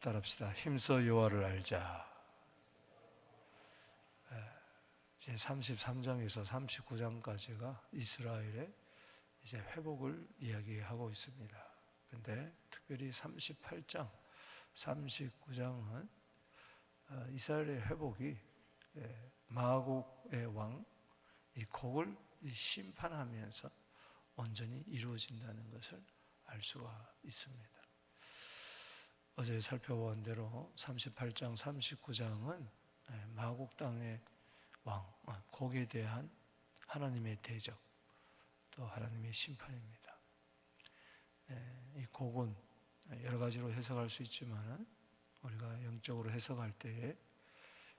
따라합시다. 힘써 여호와를 알자. 이제 33장에서 39장까지가 이스라엘의 이제 회복을 이야기하고 있습니다. 근데 특별히 38장, 39장은 이스라엘의 회복이 마고의 왕 이 곡을 심판하면서 온전히 이루어진다는 것을 알 수가 있습니다. 어제 살펴본 대로 38장, 39장은 마곡 땅의 왕, 곡에 대한 하나님의 대적, 또 하나님의 심판입니다. 이 곡은 여러 가지로 해석할 수 있지만 우리가 영적으로 해석할 때에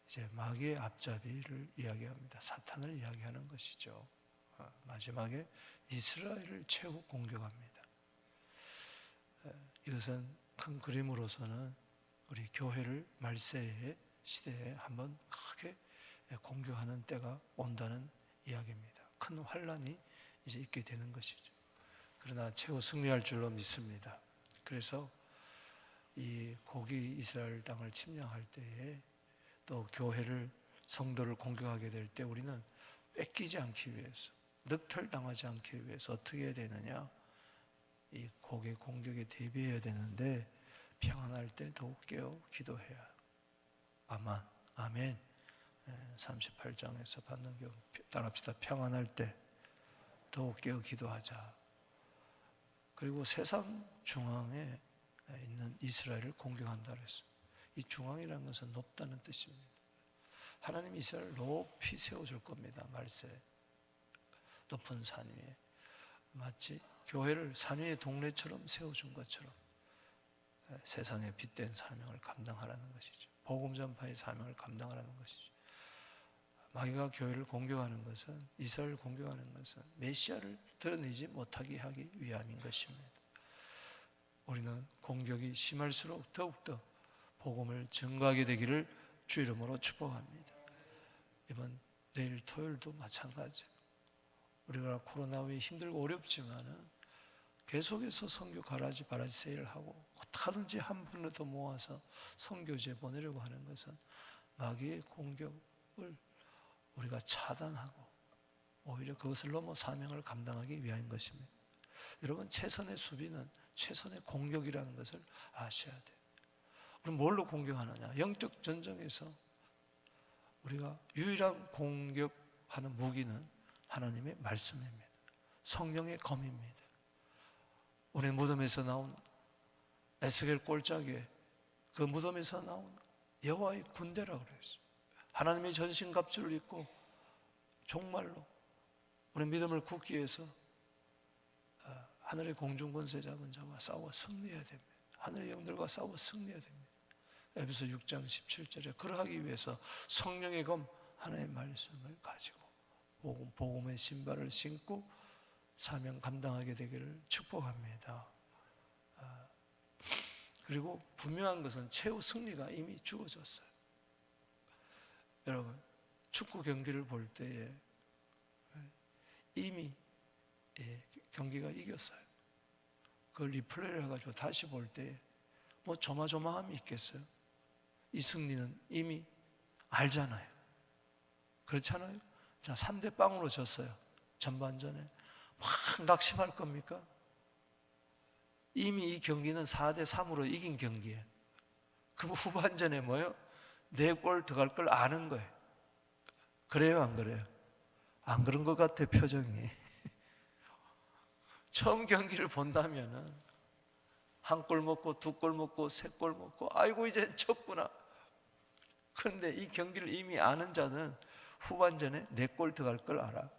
이제 마귀의 앞잡이를 이야기합니다. 사탄을 이야기하는 것이죠. 마지막에 이스라엘을 최후 공격합니다. 이것은 큰 그림으로서는 우리 교회를 말세의 시대에 한번 크게 공격하는 때가 온다는 이야기입니다. 큰 환란이 이제 있게 되는 것이죠. 그러나 최후 승리할 줄로 믿습니다. 그래서 이 곡이 이스라엘 땅을 침략할 때에 또 교회를, 성도를 공격하게 될 때 우리는 뺏기지 않기 위해서, 늑탈당하지 않기 위해서 어떻게 해야 되느냐? 이 곡의 공격에 대비해야 되는데 평안할 때 더욱 깨어 기도해야. 아멘. 38장에서 받는 경 따라합시다. 평안할 때 더욱 깨어 기도하자. 그리고 세상 중앙에 있는 이스라엘을 공격한다 그랬어요. 이 중앙이라는 것은 높다는 뜻입니다. 하나님이 이스라엘을 높이 세워줄 겁니다. 말세 높은 산 위에, 마치 교회를 산 위의 동네처럼 세워준 것처럼 세상에 빛된 사명을 감당하라는 것이죠. 복음 전파의 사명을 감당하라는 것이죠. 마귀가 교회를 공격하는 것은, 이스라엘을 공격하는 것은 메시아를 드러내지 못하게 하기 위함인 것입니다. 우리는 공격이 심할수록 더욱더 복음을 증거하게 되기를 주 이름으로 축복합니다. 이번 내일 토요일도 마찬가지. 우리가 코로나 후에 힘들고 어렵지만은 계속해서 선교 가라지 바라지 세일을 하고 어떻게든지 한 분이라도 모아서 선교지에 보내려고 하는 것은 마귀의 공격을 우리가 차단하고 오히려 그것을 넘어 사명을 감당하기 위한 것입니다. 여러분, 최선의 수비는 최선의 공격이라는 것을 아셔야 돼요. 그럼 뭘로 공격하느냐? 영적 전쟁에서 우리가 유일한 공격하는 무기는 하나님의 말씀입니다. 성령의 검입니다. 우리 무덤에서 나온 에스겔 꼴짜기에 그 무덤에서 나온 여호와의 군대라고 그랬어요. 하나님의 전신갑주를 입고 종말로 우리 믿음을 굳기 위해서 하늘의 공중권세 잡은 자와 싸워 승리해야 됩니다. 하늘의 영들과 싸워 승리해야 됩니다. 에베소 6장 17절에 그러하기 위해서 성령의 검 하나님의 말씀을 가지고 복음의 신발을 신고 사명 감당하게 되기를 축복합니다. 그리고 분명한 것은 최후 승리가 이미 주어졌어요. 여러분, 축구 경기를 볼 때에 이미 경기가 이겼어요. 그걸 리플레이를 해가지고 다시 볼 때 뭐 조마조마함이 있겠어요? 이 승리는 이미 알잖아요. 그렇잖아요. 자, 3대0으로 졌어요. 전반전에 막 낙심할 겁니까? 이미 이 경기는 4대3으로 이긴 경기예요. 그럼 후반전에 뭐예요? 4골 들어갈 걸 아는 거예요. 그래요, 안 그래요? 안 그런 것 같아, 표정이. 처음 경기를 본다면은 한 골 먹고 2골 먹고 3골 먹고 아이고 이제 졌구나. 그런데 이 경기를 이미 아는 자는 후반전에 4골 들어갈 걸 알아.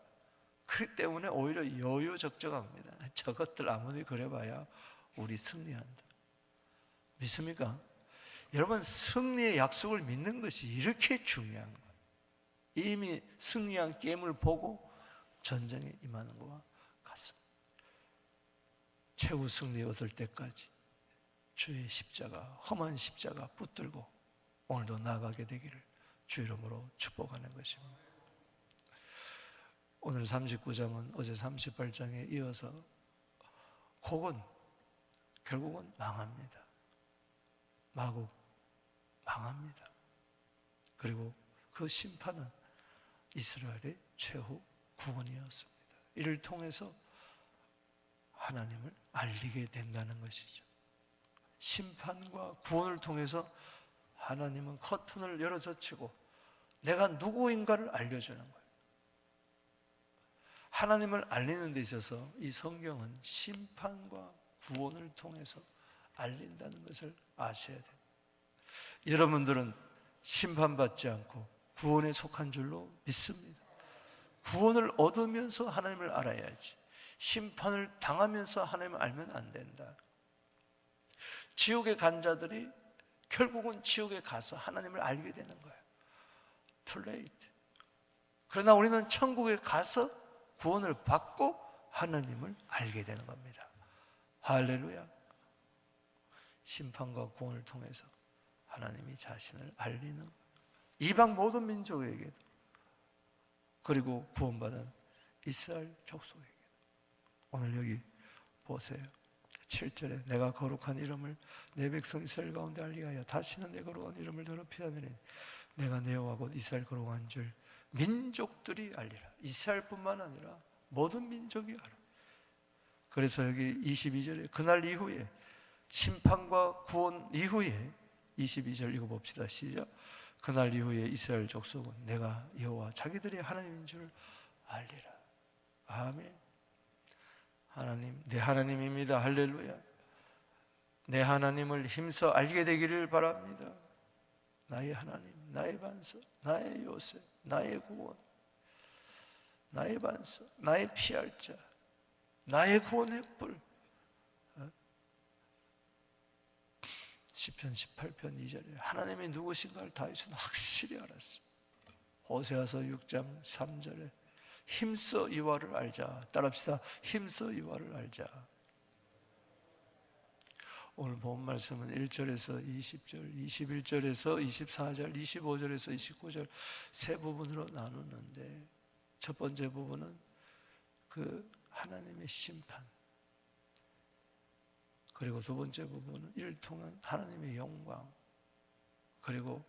그렇기 때문에 오히려 여유적적합니다. 저것들 아무리 그래봐야 우리 승리한다. 믿습니까? 여러분, 승리의 약속을 믿는 것이 이렇게 중요한 거예요. 이미 승리한 게임을 보고 전쟁에 임하는 것과 같습니다. 최후 승리 얻을 때까지 주의 십자가, 험한 십자가 붙들고 오늘도 나아가게 되기를 주 이름으로 축복하는 것입니다. 오늘 39장은 어제 38장에 이어서 곡은 결국은 망합니다. 마국 망합니다. 그리고 그 심판은 이스라엘의 최후 구원이었습니다. 이를 통해서 하나님을 알리게 된다는 것이죠. 심판과 구원을 통해서 하나님은 커튼을 열어젖히고 내가 누구인가를 알려주는 거예요. 하나님을 알리는 데 있어서 이 성경은 심판과 구원을 통해서 알린다는 것을 아셔야 됩니다. 여러분들은 심판받지 않고 구원에 속한 줄로 믿습니다. 구원을 얻으면서 하나님을 알아야지, 심판을 당하면서 하나님을 알면 안 된다. 지옥에 간 자들이 결국은 지옥에 가서 하나님을 알게 되는 거예요. Too late. 그러나 우리는 천국에 가서 구원을 받고 하나님을 알게 되는 겁니다. 할렐루야. 심판과 구원을 통해서 하나님이 자신을 알리는 거예요. 이방 모든 민족에게도, 그리고 구원받은 이스라엘 족속에게도. 오늘 여기 보세요. 7절에 내가 거룩한 이름을 내 백성 이스라엘 가운데 알리게 하여 다시는 내 거룩한 이름을 더럽히지 않으리니 내가 내 여호와 곧 이스라엘 거룩한 줄 민족들이 알리라. 이스라엘뿐만 아니라 모든 민족이 알아. 그래서 여기 22절에 그날 이후에, 심판과 구원 이후에 22절 읽어봅시다. 시작. 그날 이후에 이스라엘 족속은 내가 여호와 자기들의 하나님인 줄 알리라. 아멘. 하나님, 내 하나님입니다. 할렐루야. 내 하나님을 힘써 알게 되기를 바랍니다. 나의 하나님, 나의 반석, 나의 요새, 나의 구원, 나의 반석, 나의 피할 자, 나의 구원의 뿔. 시편 18편 2절에 하나님이 누구신가를 다윗은 확실히 알았어. 호세아서 6장 3절에 힘써 여호와를 알자. 따라합시다. 힘써 여호와를 알자. 오늘 본 말씀은 1절에서 20절, 21절에서 24절, 25절에서 29절 세 부분으로 나누는데, 첫 번째 부분은 그 하나님의 심판, 그리고 두 번째 부분은 이를 통한 하나님의 영광, 그리고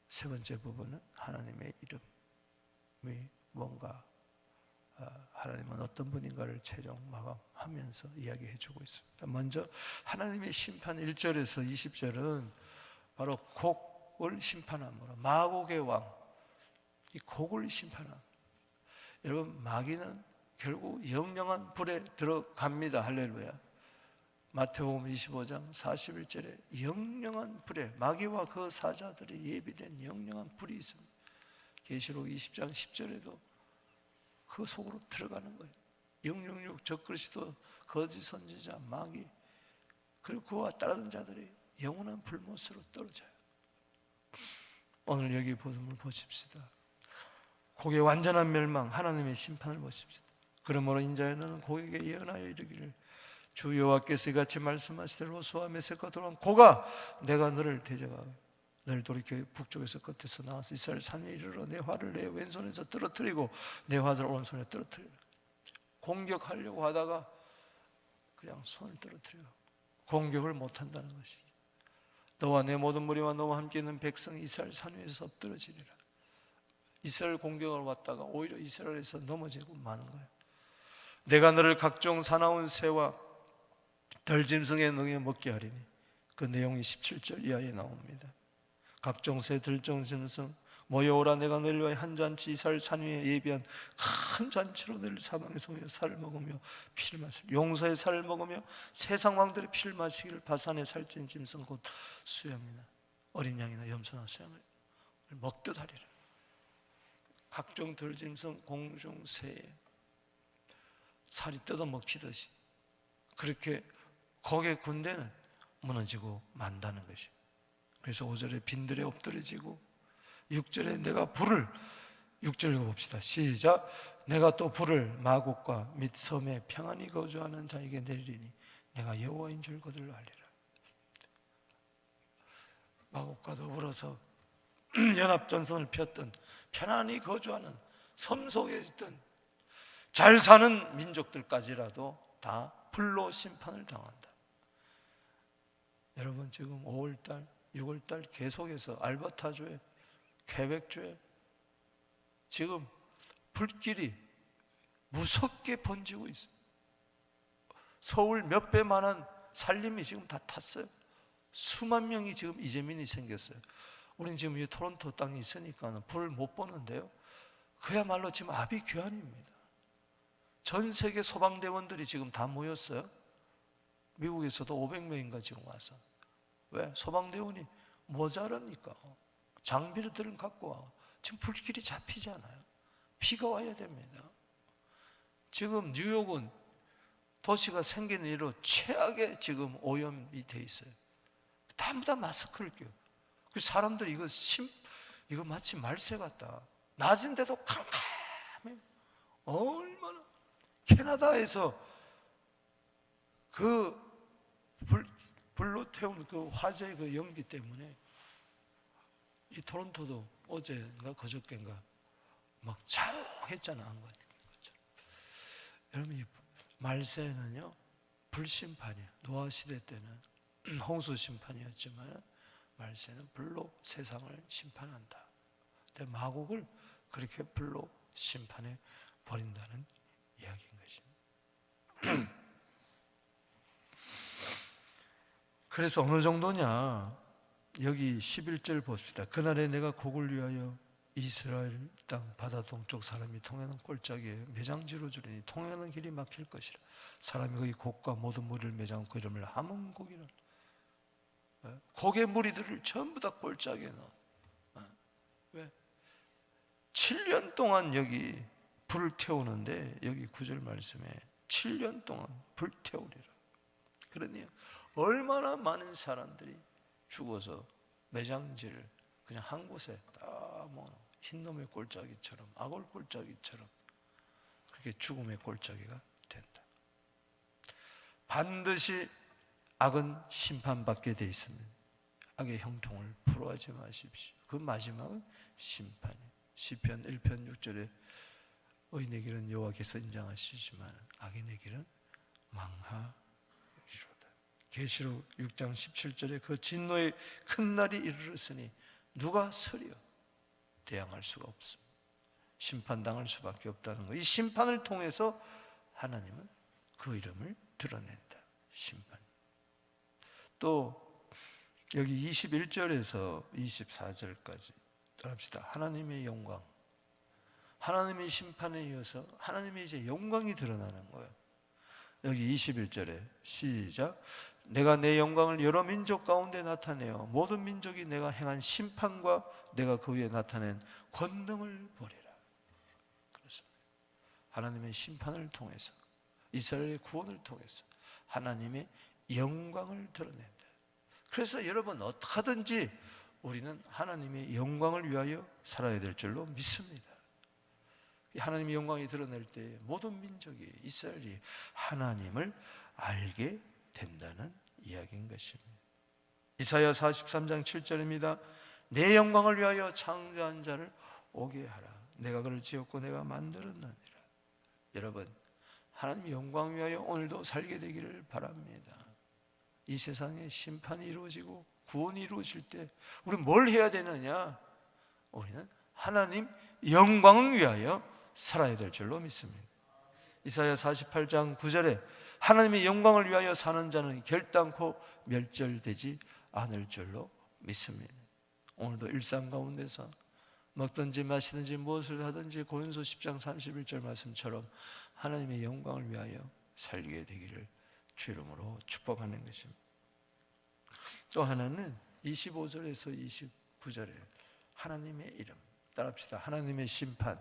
세 번째 부분은 하나님의 이름이 뭔가, 하나님은 어떤 분인가를 최종 마감하면서 이야기해 주고 있습니다. 먼저 하나님의 심판 1절에서 20절은 바로 곡을 심판함으로, 마곡의 왕, 이 곡을 심판함. 여러분, 마귀는 결국 영영한 불에 들어갑니다. 할렐루야. 마태복음 25장 41절에 영영한 불에, 마귀와 그 사자들이 예비된 영영한 불이 있습니다. 계시록 20장 10절에도 그 속으로 들어가는 거예요. 666 적그리스도, 거짓 선지자, 마귀, 그리고 그와 따르는 자들이 영원한 불못으로 떨어져요. 오늘 여기 본문을 보십시다. 곡의 완전한 멸망, 하나님의 심판을 보십시다. 그러므로 인자여 너는 곡에게 예언하여 이르기를 주 여호와께서 이같이 말씀하시되 로스와 메섹과 돌아온 고가 내가 너를 대적하고 너를 돌이켜 북쪽에서 끝에서 나와서 이스라엘 산에 이르러 내 활을 내 왼손에서 떨어뜨리고 내 화살을 오른손에 떨어뜨리라. 공격하려고 하다가 그냥 손을 떨어뜨려 공격을 못한다는 것이죠. 너와 내 모든 무리와 너와 함께 있는 백성이 이스라엘 산 위에서 엎드러지리라. 이스라엘 공격을 왔다가 오히려 이스라엘에서 넘어지고 마는 거예요. 내가 너를 각종 사나운 새와 들짐승의 능에 먹게 하리니, 그 내용이 17절 이하에 나옵니다. 각종 새, 들짐승 모여오라. 내가 너를 위하여 한 잔치 이스라엘 산 위에 예비한 큰 잔치로 너를 사방에서 살을 먹으며 피를 마실, 용서의 살을 먹으며 세상 왕들의 피를 마시기를 바산의 살찐 짐승 곧 수양이나 어린 양이나 염소나 수양을 먹듯 하리라. 각종 들짐승, 공중 새 살이 뜯어 먹히듯이 그렇게 거기에 군대는 무너지고 만다는 것이. 그래서 5절에 빈들에 엎드려지고, 6절에 내가 불을, 6절 읽어봅시다. 시작. 내가 또 불을 마곡과 및 섬에 평안히 거주하는 자에게 내리니 내가 여호와인 줄 그들을 알리라. 마곡과 더불어서 연합전선을 폈던, 편안히 거주하는 섬 속에 있던 잘 사는 민족들까지라도 다 불로 심판을 당한다. 여러분 지금 5월달, 6월달 계속해서 알버타주에, 퀘벡주에 지금 불길이 무섭게 번지고 있어요. 서울 몇 배만한 산림이 지금 다 탔어요. 수만 명이 지금 이재민이 생겼어요. 우리는 지금 이 토론토 땅이 있으니까 불을 못 보는데요, 그야말로 지금 아비규환입니다. 전 세계 소방대원들이 지금 다 모였어요. 미국에서도 500명인가 지금 와서. 왜? 소방대원이 모자라니까. 장비들은 갖고 와. 지금 불길이 잡히잖아요. 비가 와야 됩니다. 지금 뉴욕은 도시가 생기는 이로 최악의 지금 오염이 돼 있어요. 전부 다 마스크를 껴요. 그 사람들이 이거 마치 말새 같다. 낮은데도 캄캄해. 얼마나 캐나다에서 그 불로 태운 그 화재 그 연기 때문에 이 토론토도 어제인가 그저께인가 막 자욱했잖아. 안 거죠. 여러분, 이 말세는요 불심판이에요. 노아 시대 때는 홍수 심판이었지만 말세는 불로 세상을 심판한다. 근데 마국을 그렇게 불로 심판해 버린다는 이야기인 것입니다. 그래서 어느 정도냐, 여기 11절 봅시다. 그날에 내가 곡을 위하여 이스라엘 땅 바다 동쪽 사람이 통하는 골짜기에 매장지로 주리니 통하는 길이 막힐 것이라. 사람이 거기 곡과 모든 무리를 매장하고 그 이름을 하몬곡이라. 곡의 무리들을 전부 다 골짜기에 넣어. 왜? 7년 동안 여기 불을 태우는데, 여기 9절 말씀에 7년 동안 불태우리라. 그러니 얼마나 많은 사람들이 죽어서 매장지를 그냥 한 곳에 딱 뭐 흰놈의 골짜기처럼, 악을 골짜기처럼 그렇게 죽음의 골짜기가 된다. 반드시 악은 심판받게 돼 있습니다. 악의 형통을 부러워하지 마십시오. 그 마지막은 심판이에요. 시편 1편 6절에 의인의 길은 여호와께서 인정하시지만 악인의 길은 망하리로다. 계시록 6장 17절에 그 진노의 큰 날이 이르렀으니 누가 서리요? 대항할 수가 없습니다. 심판당할 수밖에 없다는 거. 이 심판을 통해서 하나님은 그 이름을 드러낸다. 심판. 또 여기 21절에서 24절까지 따라합시다. 하나님의 영광, 하나님의 심판에 이어서 하나님의 이제 영광이 드러나는 거예요. 여기 21절에 시작. 내가 내 영광을 여러 민족 가운데 나타내어 모든 민족이 내가 행한 심판과 내가 그 위에 나타낸 권능을 보리라. 그렇습니다. 하나님의 심판을 통해서, 이스라엘의 구원을 통해서 하나님의 영광을 드러낸다. 그래서 여러분, 어떻게든지 우리는 하나님의 영광을 위하여 살아야 될 줄로 믿습니다. 하나님의 영광이 드러낼 때 모든 민족이, 이스라엘이 하나님을 알게 된다는 이야기인 것입니다. 이사야 43장 7절입니다. 내 영광을 위하여 창조한 자를 오게 하라. 내가 그를 지었고 내가 만들었느니라. 여러분, 하나님의 영광 위하여 오늘도 살게 되기를 바랍니다. 이 세상에 심판이 이루어지고 구원이 이루어질 때 우리는 뭘 해야 되느냐? 우리는 하나님 영광을 위하여 살아야 될 줄로 믿습니다. 이사야 48장 9절에 하나님의 영광을 위하여 사는 자는 결단코 멸절되지 않을 줄로 믿습니다. 오늘도 일상 가운데서 먹든지 마시든지 무엇을 하든지 고린도 10장 31절 말씀처럼 하나님의 영광을 위하여 살게 되기를 주 이름으로 축복하는 것입니다. 또 하나는 25절에서 29절에 하나님의 이름, 따라합시다. 하나님의 심판,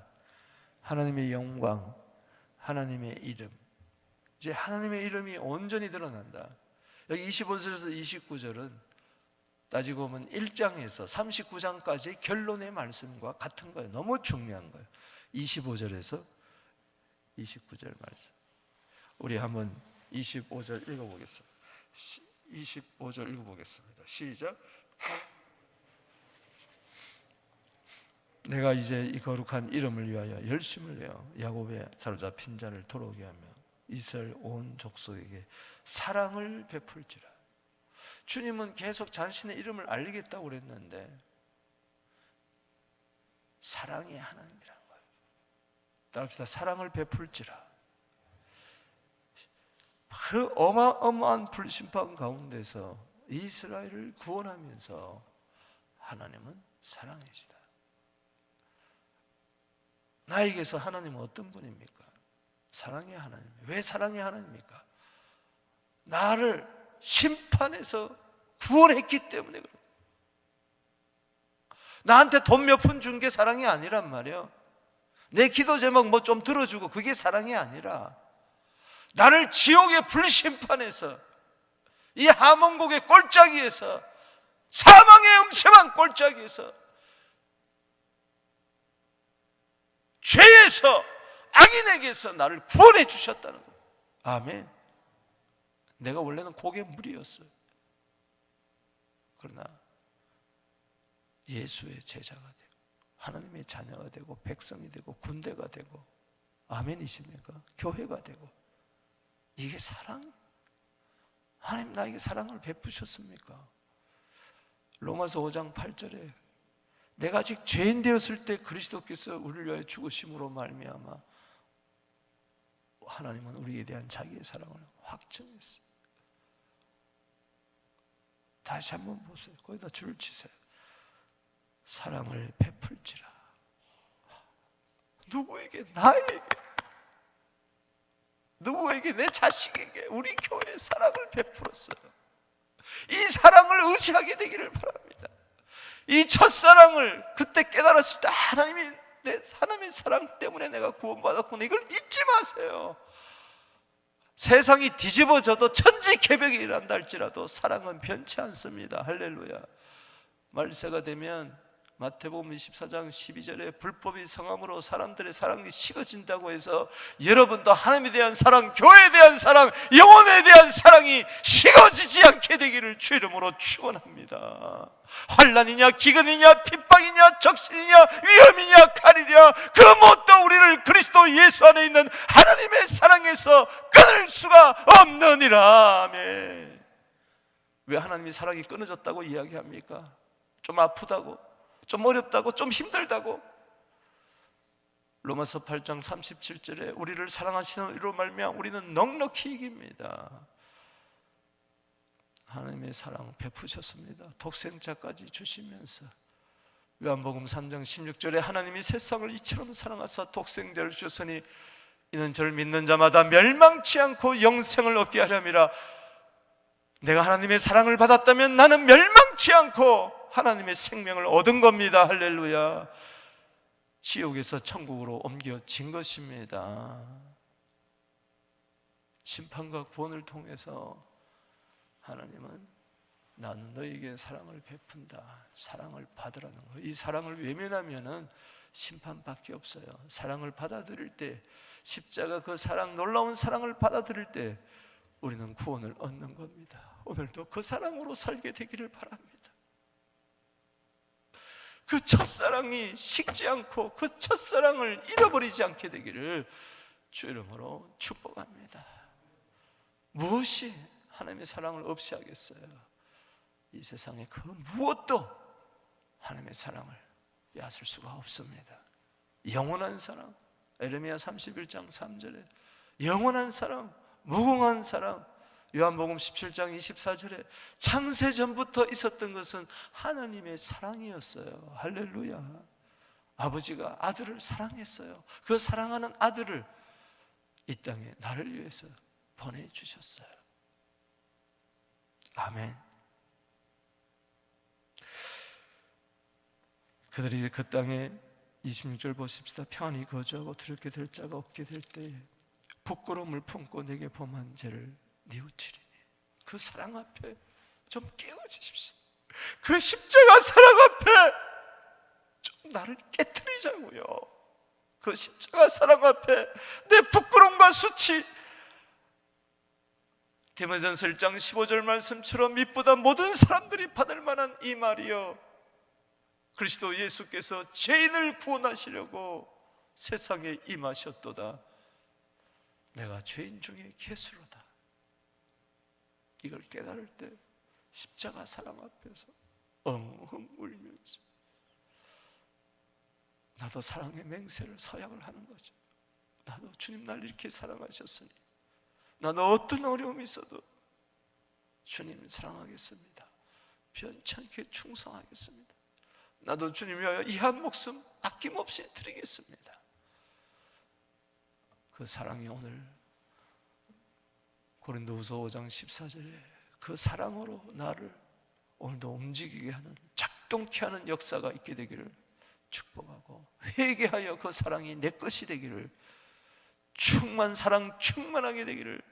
하나님의 영광, 하나님의 이름. 이제 하나님의 이름이 온전히 드러난다. 여기 25절에서 29절은 따지고 보면 1장에서 39장까지 결론의 말씀과 같은 거예요. 너무 중요한 거예요. 25절에서 29절 말씀. 우리 한번 25절 읽어보겠습니다. 25절 읽어보겠습니다. 시작. 내가 이제 이 거룩한 이름을 위하여 열심을 내어 야곱의 사로잡힌 자를 돌아오게 하며 이스라엘 온 족속에게 사랑을 베풀지라. 주님은 계속 자신의 이름을 알리겠다고 그랬는데 사랑이 하나님이라는 거예요. 따라합시다. 사랑을 베풀지라. 그 어마어마한 불심판 가운데서 이스라엘을 구원하면서 하나님은 사랑이시다. 나에게서 하나님은 어떤 분입니까? 사랑의 하나님. 왜 사랑의 하나님입니까? 나를 심판해서 구원했기 때문에 그래요. 나한테 돈 몇 푼 준 게 사랑이 아니란 말이에요. 내 기도 제목 뭐 좀 들어주고 그게 사랑이 아니라 나를 지옥의 불심판에서 이 하몬곡의 꼴짜기에서 사망의 음침한 꼴짜기에서 죄에서 악인에게서 나를 구원해 주셨다는 거예요. 아멘. 내가 원래는 고개 무리였어요. 그러나 예수의 제자가 되고 하나님의 자녀가 되고 백성이 되고 군대가 되고 아멘이십니까? 교회가 되고 이게 사랑? 하나님 나에게 사랑을 베푸셨습니까? 로마서 5장 8절에 내가 아직 죄인 되었을 때 그리스도께서 우리를 위하여 죽으심으로 말미암아 하나님은 우리에 대한 자기의 사랑을 확정했어요. 다시 한번 보세요. 거기다 줄을 치세요. 사랑을 베풀지라. 누구에게? 나에게. 누구에게? 내 자식에게. 우리 교회에 사랑을 베풀었어요. 이 사랑을 의지하게 되기를 바랍니다. 이 첫사랑을 그때 깨달았을 때 하나님의 사랑 때문에 내가 구원받았구나. 이걸 잊지 마세요. 세상이 뒤집어져도 천지개벽이 일어난다 할지라도 사랑은 변치 않습니다. 할렐루야. 말세가 되면 마태복음 24장 12절에 불법이 성함으로 사람들의 사랑이 식어진다고 해서 여러분도 하나님에 대한 사랑, 교회에 대한 사랑, 영혼에 대한 사랑이 식어지지 않게 되기를 주 이름으로 축원합니다. 환난이냐 기근이냐 핍박이냐 적신이냐 위험이냐 칼이냐 그 무엇도 우리를 그리스도 예수 안에 있는 하나님의 사랑에서 끊을 수가 없느니라. 아멘. 왜 하나님의 사랑이 끊어졌다고 이야기합니까? 좀 아프다고, 좀 어렵다고, 좀 힘들다고. 로마서 8장 37절에 우리를 사랑하시는 이로 말미암아 우리는 넉넉히 이깁니다. 하나님의 사랑 베푸셨습니다. 독생자까지 주시면서 요한복음 3장 16절에 하나님이 세상을 이처럼 사랑하사 독생자를 주셨으니 이는 저를 믿는 자마다 멸망치 않고 영생을 얻게 하려 함이라. 내가 하나님의 사랑을 받았다면 나는 멸망치 않고 하나님의 생명을 얻은 겁니다. 할렐루야. 지옥에서 천국으로 옮겨진 것입니다. 심판과 구원을 통해서 하나님은 나는 너에게 사랑을 베푼다. 사랑을 받으라는 거예요. 이 사랑을 외면하면은 심판밖에 없어요. 사랑을 받아들일 때, 십자가 그 사랑, 놀라운 사랑을 받아들일 때 우리는 구원을 얻는 겁니다. 오늘도 그 사랑으로 살게 되기를 바랍니다. 그 첫사랑이 식지 않고 그 첫사랑을 잃어버리지 않게 되기를 주 이름으로 축복합니다. 무엇이 하나님의 사랑을 없이 하겠어요? 이 세상에 그 무엇도 하나님의 사랑을 빼앗을 수가 없습니다. 영원한 사랑, 에레미야 31장 3절에 영원한 사랑, 무궁한 사랑, 요한복음 17장 24절에 창세전부터 있었던 것은 하나님의 사랑이었어요. 할렐루야. 아버지가 아들을 사랑했어요. 그 사랑하는 아들을 이 땅에 나를 위해서 보내주셨어요. 아멘. 그들이 그 땅에 26절 보십시다. 평안히 거주하고 두렵게 될 자가 없게 될 때에 부끄러움을 품고 내게 범한 죄를 뉘우치리니. 그 사랑 앞에 좀 깨어지십시오. 그 십자가 사랑 앞에 좀 나를 깨트리자고요. 그 십자가 사랑 앞에 내 부끄러움과 수치, 디모데전서 1장 15절 말씀처럼 밑보다 모든 사람들이 받을 만한 이 말이요, 그리스도 예수께서 죄인을 구원하시려고 세상에 임하셨도다. 내가 죄인 중에 괴수로다. 이걸 깨달을 때 십자가 사랑 앞에서 엉엉 울면서 나도 사랑의 맹세를 서약을 하는 거죠. 나도 주님 날 이렇게 사랑하셨으니 나도 어떤 어려움이 있어도 주님 사랑하겠습니다. 변찮게 충성하겠습니다. 나도 주님 위하여 이 한 목숨 아낌없이 드리겠습니다. 그 사랑이 오늘 고린도후서 5장 14절에 그 사랑으로 나를 오늘도 움직이게 하는, 작동케 하는 역사가 있게 되기를 축복하고, 회개하여 그 사랑이 내 것이 되기를, 사랑 충만하게 되기를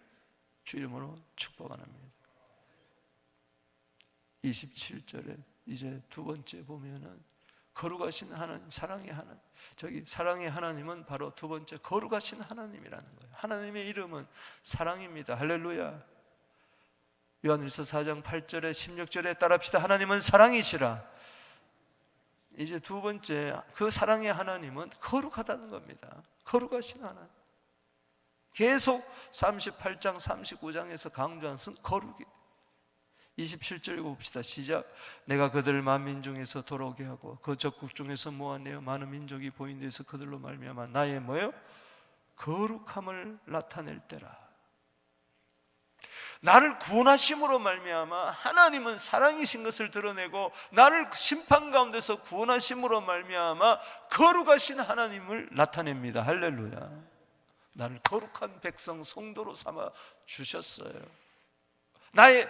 주 이름으로 축복합니다. 27절에 이제 두 번째 보면은 거룩하신 하나님, 사랑의 하나님. 저기 사랑의 하나님은 바로 두 번째 거룩하신 하나님이라는 거예요. 하나님의 이름은 사랑입니다. 할렐루야. 요한일서 4장 8절에 16절에 따라합시다. 하나님은 사랑이시라. 이제 두 번째 그 사랑의 하나님은 거룩하다는 겁니다. 거룩하신 하나님. 계속 38장 39장에서 강조한 거룩이. 27절 읽어봅시다. 시작. 내가 그들을 만민중에서 돌아오게 하고 그 적국 중에서 모아내어 많은 민족이 보인 데서 그들로 말미암아 나의 뭐요? 거룩함을 나타낼 때라. 나를 구원하심으로 말미암아 하나님은 사랑이신 것을 드러내고, 나를 심판 가운데서 구원하심으로 말미암아 거룩하신 하나님을 나타냅니다. 할렐루야. 나를 거룩한 백성 성도로 삼아 주셨어요. 나의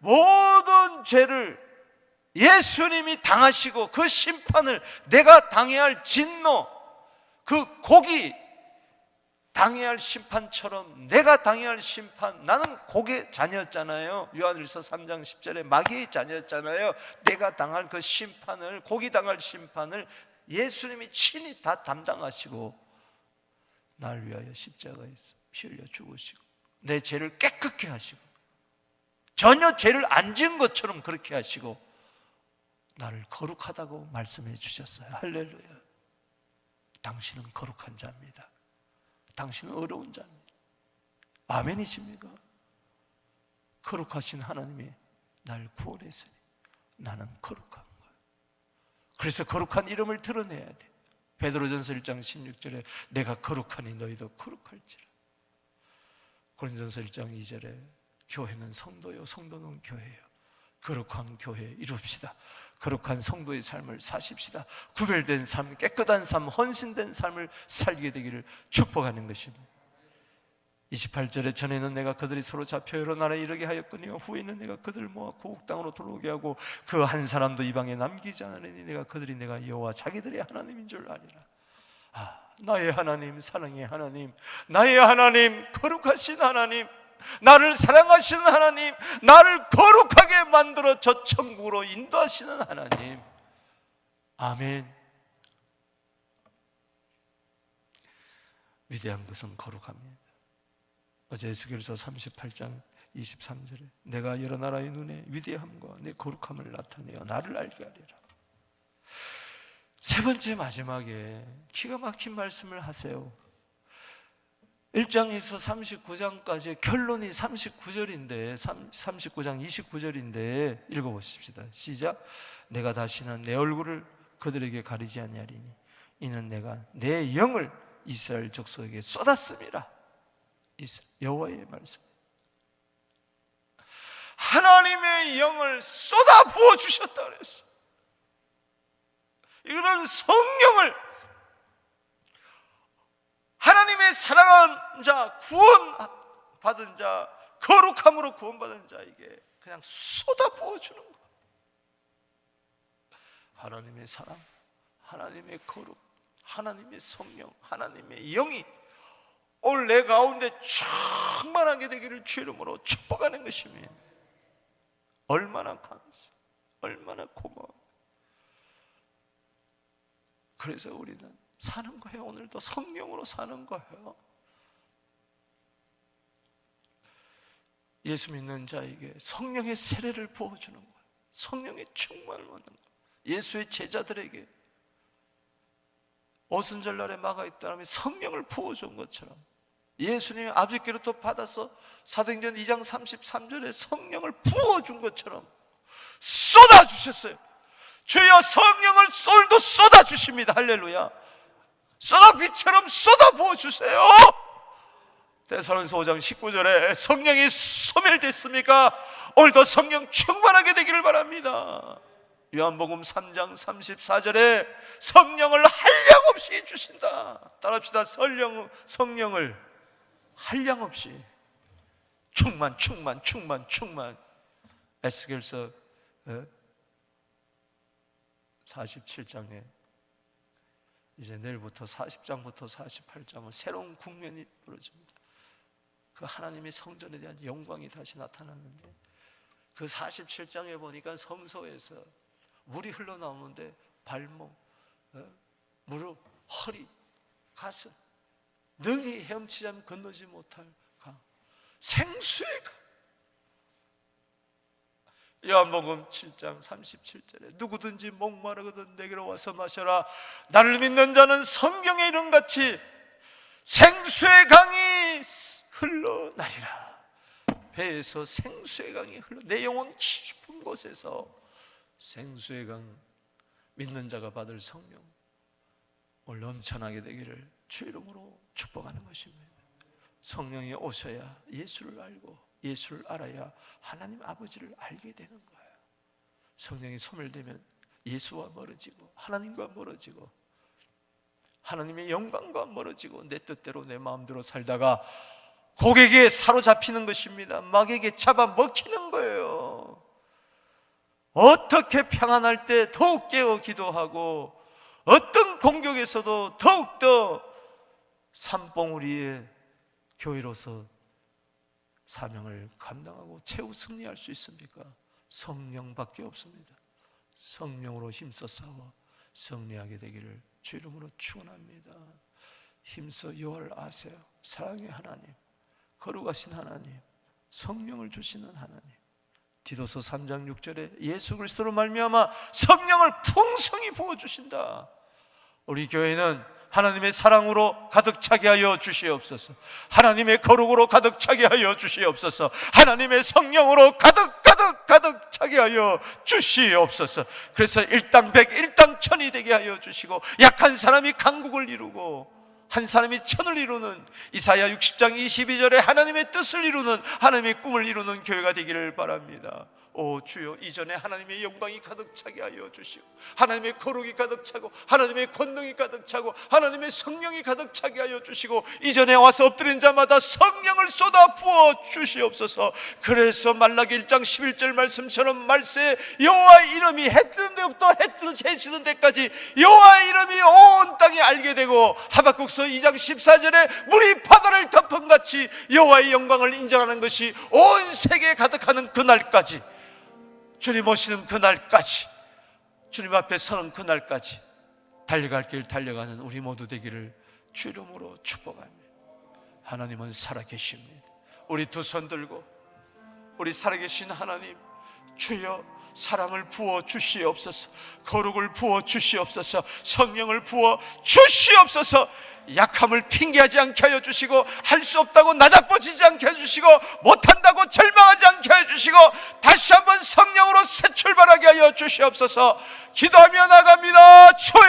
모든 죄를 예수님이 당하시고 그 심판을, 내가 당해야 할 진노, 그 곡이 당해야 할 심판처럼 내가 당해야 할 심판, 나는 곡의 자녀였잖아요. 요한일서 3장 10절에 마귀의 자녀였잖아요. 내가 당할 그 심판을, 곡이 당할 심판을 예수님이 친히 다 담당하시고 날 위하여 십자가에서 피 흘려 죽으시고 내 죄를 깨끗게 하시고 전혀 죄를 안 지은 것처럼 그렇게 하시고 나를 거룩하다고 말씀해 주셨어요. 할렐루야. 당신은 거룩한 자입니다. 당신은 어려운 자입니다. 아멘이십니까? 거룩하신 하나님이 날 구원했으니 나는 거룩한 거예요. 그래서 거룩한 이름을 드러내야 돼. 베드로전서 1장 16절에 내가 거룩하니 너희도 거룩할지라. 고린도전서 1장 2절에 교회는 성도요, 성도는 교회예요. 거룩한 교회 이룹시다. 거룩한 성도의 삶을 사십시다. 구별된 삶, 깨끗한 삶, 헌신된 삶을 살게 되기를 축복하는 것입니다. 28절에 전에는 내가 그들이 서로 잡혀 여러 나라에 이르게 하였거니와 후에는 내가 그들을 모아 고국 땅으로 돌아오게 하고 그 한 사람도 이방에 남기지 않으니 내가 그들이 내가 여호와 자기들의 하나님인 줄 아니라. 나의 하나님, 사랑의 하나님, 나의 하나님, 거룩하신 하나님, 나를 사랑하시는 하나님, 나를 거룩하게 만들어 저 천국으로 인도하시는 하나님. 아멘. 위대한 것은 거룩합니다. 어제 에스겔서 38장 23절에 내가 여러 나라의 눈에 위대함과 내 거룩함을 나타내어 나를 알게 하리라. 세 번째 마지막에 기가 막힌 말씀을 하세요. 1장에서 39장까지 결론이 39절인데 39장 29절인데 읽어보십시다. 시작. 내가 다시는 내 얼굴을 그들에게 가리지 아니하리니 이는 내가 내 영을 이스라엘 족속에게 쏟았음이라. 여호와의 말씀. 하나님의 영을 쏟아 부어 주셨다 그랬어. 이거는 성령을, 하나님의 사랑한 자, 구원받은 자, 거룩함으로 구원받은 자에게 그냥 쏟아 부어주는 거야. 하나님의 사랑, 하나님의 거룩, 하나님의 성령, 하나님의 영이 오늘 내 가운데 충만하게 되기를 주 이름으로 축복하는 것입니다. 얼마나 감사, 얼마나 고마워. 그래서 우리는 사는 거예요. 오늘도 성령으로 사는 거예요. 예수 믿는 자에게 성령의 세례를 부어주는 거예요. 성령의 충만을 받는 거예요. 예수의 제자들에게 오순절날에 마가 있다면 성령을 부어준 것처럼 예수님이 아버지께로부터 받아서 사도행전 2장 33절에 성령을 부어준 것처럼 쏟아주셨어요. 주여 성령을 솔도 쏟아주십니다. 할렐루야. 쏟아비처럼 쏟아 부어주세요. 데살로니가서 5장 19절에 성령이 소멸됐습니까? 오늘도 성령 충만하게 되기를 바랍니다. 요한복음 3장 34절에 성령을 한량없이 주신다. 따라합시다. 성령을 한량없이 충만. 에스겔서 47장에 이제 내일부터 40장부터 48장은 새로운 국면이 벌어집니다. 그 하나님의 성전에 대한 영광이 다시 나타나는데, 그 47장에 보니까 성소에서 물이 흘러나오는데 발목, 무릎, 허리, 가슴 능히 헤엄치자면 건너지 못할 강, 생수의 강. 요한복음 7장 37절에 누구든지 목마르거든 내게로 와서 마셔라. 나를 믿는 자는 성경의 이름같이 생수의 강이 흘러나리라. 배에서 생수의 강이 흘러, 내 영혼 깊은 곳에서 생수의 강, 믿는 자가 받을 성령 오늘 넘쳐나게 되기를 주 이름으로 축복하는 것입니다. 성령이 오셔야 예수를 알고, 예수를 알아야 하나님 아버지를 알게 되는 거예요. 성령이 소멸되면 예수와 멀어지고 하나님과 멀어지고 하나님의 영광과 멀어지고 내 뜻대로 내 마음대로 살다가 고객에 사로잡히는 것입니다. 마귀에게 잡아먹히는 거예요. 어떻게 평안할 때 더욱 깨어 기도하고 어떤 공격에서도 더욱더 산봉우리의 교회로서 사명을 감당하고 최후 승리할 수 있습니까? 성령밖에 없습니다. 성령으로 힘써 싸워 승리하게 되기를 주 이름으로 축원합니다. 힘써 여호와를 아세요. 사랑의 하나님, 거룩하신 하나님, 성령을 주시는 하나님. 디도서 3장 6절에 예수 그리스도로 말미암아 성령을 풍성히 부어주신다. 우리 교회는 하나님의 사랑으로 가득 차게 하여 주시옵소서. 하나님의 거룩으로 가득 차게 하여 주시옵소서. 하나님의 성령으로 가득 차게 하여 주시옵소서. 그래서 일당 백, 일당 천이 되게 하여 주시고, 약한 사람이 강국을 이루고 한 사람이 천을 이루는, 이사야 60장 22절에 하나님의 뜻을 이루는, 하나님의 꿈을 이루는 교회가 되기를 바랍니다. 오 주여, 이전에 하나님의 영광이 가득 차게 하여 주시고, 하나님의 거룩이 가득 차고, 하나님의 권능이 가득 차고, 하나님의 성령이 가득 차게 하여 주시고, 이전에 와서 엎드린 자마다 성령을 쏟아 부어 주시옵소서. 그래서 말라기 1장 11절 말씀처럼 말세에 여호와의 이름이 해 뜨는 데부터 해 지는 데까지 여호와의 이름이 온 땅에 알게 되고, 하박국서 2장 14절에 물이 바다를 덮은같이 여호와의 영광을 인정하는 것이 온 세계에 가득하는 그날까지, 주님 오시는 그날까지, 주님 앞에 서는 그날까지 달려갈 길 달려가는 우리 모두 되기를 주 이름으로 축복합니다. 하나님은 살아계십니다. 우리 두 손 들고 우리 살아계신 하나님, 주여 사랑을 부어 주시옵소서. 거룩을 부어 주시옵소서. 성령을 부어 주시옵소서. 약함을 핑계하지 않게 하여 주시고, 할 수 없다고 나자빠지지 않게 해 주시고, 못한다고 절망하지 않게 해 주시고, 다시 한번 성령으로 새 출발하게 하여 주시옵소서. 기도하며 나갑니다. 주여.